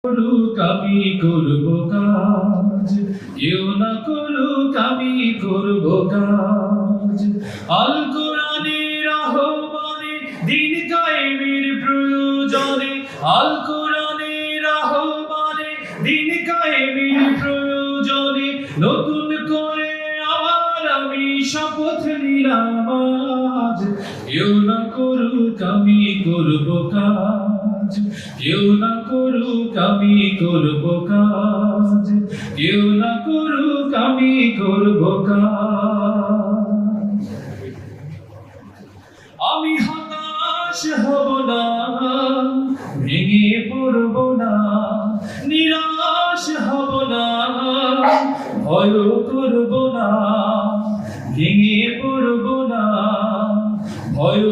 করুক আমি করব কাজ, কেউ না করুক আমি করব কাজ। আল কোরআনের আহ্বানে দিন কায়েমের প্রয়োজনে, আল কোরআনের আহ্বানে দিন কায়েমের প্রয়োজনে নতুন করে আবার আমি শপথ নিলাম আজ। কেউ না করুক আমি করব কাজ, কেউ না করুক আমি করব কাজ, কেউ না করুক আমি করব কাজ। আমি হতাশ হব না, ভেঙে পড়ব না, নিরাশ হব না, ভয় করব না, ভেঙে পড়ব না, ভয়